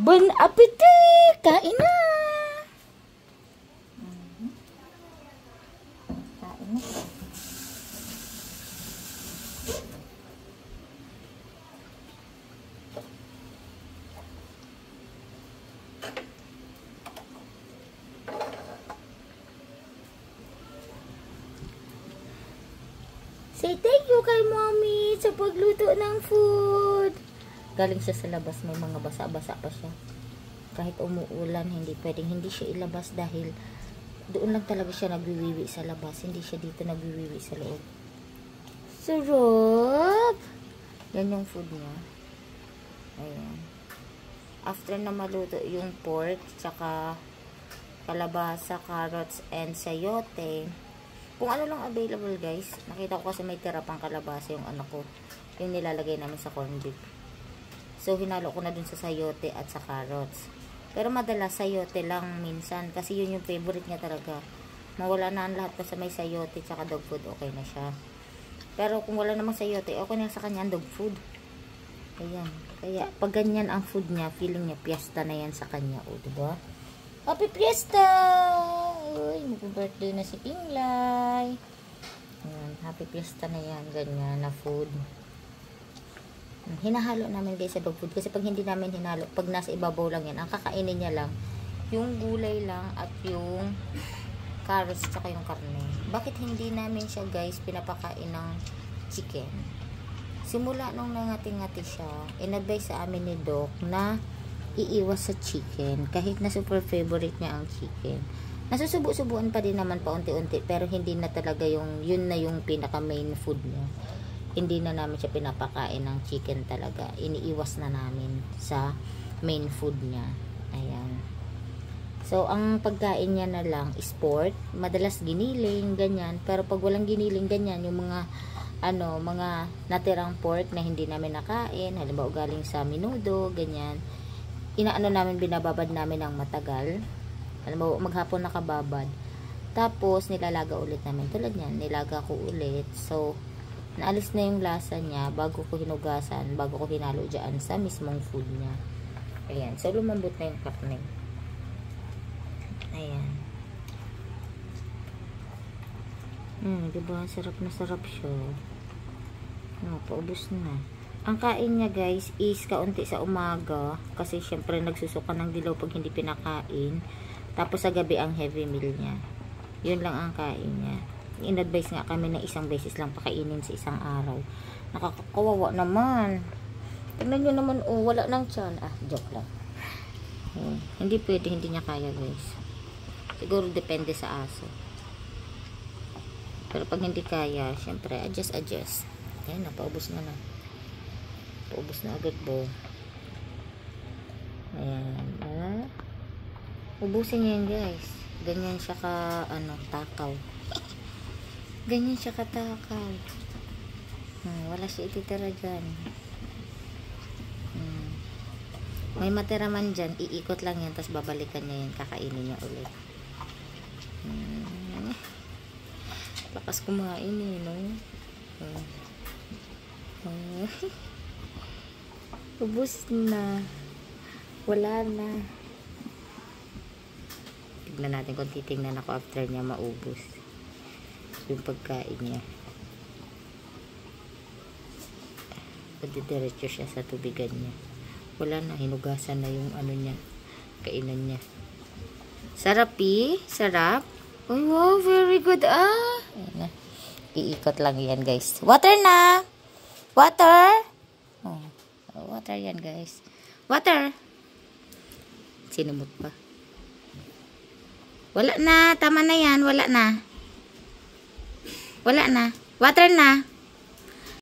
Bon appetit! Kain na! Kain na. Say thank you kay mommy sa pagluto ng food. Galing siya sa labas, may mga basa-basa pa siya. Kahit umuulan, hindi pwedeng hindi siya ilabas dahil doon lang talaga siya nagwiwiwi sa labas. Hindi siya dito nagwiwiwi sa loob. Sarap! Yan yung food niya. Ayan. After na maluto yung pork, tsaka kalabasa, carrots, and sayote. Kung ano lang available guys. Nakita ko kasi may tira pang kalabasa yung anak ko. Yung nilalagay namin sa corned beef. So, hinalo ko na dun sa sayote at sa carrots. Pero madalas sayote lang minsan. Kasi yun yung favorite niya talaga. Mawala na ang lahat pa sa may sayote tsaka dog food. Okay na siya. Pero kung wala namang sayote, okay na sa kanya ang dog food. Ayan. Kaya, pag ganyan ang food niya, feeling niya, piyesta na yan sa kanya. O, diba? Happy Fiesta! Uy, mag-birthday na si Pinglay. Ayan, happy Fiesta na yan. Ganyan na food. Hinahalo namin guys sa dog food. Kasi pag hindi namin hinalo, pag nasa ibabaw lang yan, ang kakainin niya lang, yung gulay lang at yung carrots tsaka yung karne. Bakit hindi namin siya guys pinapakain ng chicken? Simula nung nangati-ngati siya, in-advise sa amin ni Doc na iiwas sa chicken. Kahit na super favorite niya ang chicken. Nasusubo-subuan pa din naman paunti-unti. Pero hindi na talaga yung, yun na yung pinaka main food niya. Hindi na namin siya pinapakain ng chicken talaga. Iniiwas na namin sa main food niya. Ayan. So, ang pagkain niya na lang is pork. Madalas giniling, ganyan. Pero pag walang giniling, ganyan. Yung mga mga natirang pork na hindi namin nakain. Halimbawa galing sa menudo, ganyan. Inaano namin, binababad namin ng matagal. Alam mo, maghapon nakababad. Tapos, nilalaga ulit namin. Tulad yan, nilaga ko ulit. So, naalis na yung lasa niya bago ko hinugasan, bago ko hinalo dyan sa mismong food niya. Ayan. So, lumambot na yung karne. Ayan. Diba? Sarap na sarap siya. Paubos na. Ang kain niya guys is kaunti sa umaga kasi syempre nagsusuka ng dilaw pag hindi pinakain. Tapos sa gabi ang heavy meal niya. Yun lang ang kain niya. In-advise nga kami na isang beses lang pakainin sa isang araw. Nakakawawa naman. Tignan nyo naman, oh, wala nang tiyan. Joke lang. Hindi pwede, hindi niya kaya guys. Siguro depende sa aso. Pero pag hindi kaya, syempre adjust. Ayan, napaubos na na. Ubus na agad po. Ayan. Ubusin niya yan guys. Ganyan siya ka, takaw. Ganyan siya ka takaw. Wala siya ititira dyan. May matira man dyan, iikot lang yan, tapos babalikan niya yan, kakainin niya ulit. Lakas kumain eh, no? Ubus na. Wala na. Tignan natin kung titingnan ako after niya maubos. Yung pagkain niya. Diretso siya sa tubigan niya. Wala na. Hinugasan na yung niya. Kainan niya. Sarap eh. Sarap. Oh, wow. Very good. Ayan na. Iikot lang yan guys. Water na. Water. Water yan guys. Water. Sinumot pa. Wala na. Tama na yan. Wala na. Wala na. Water na.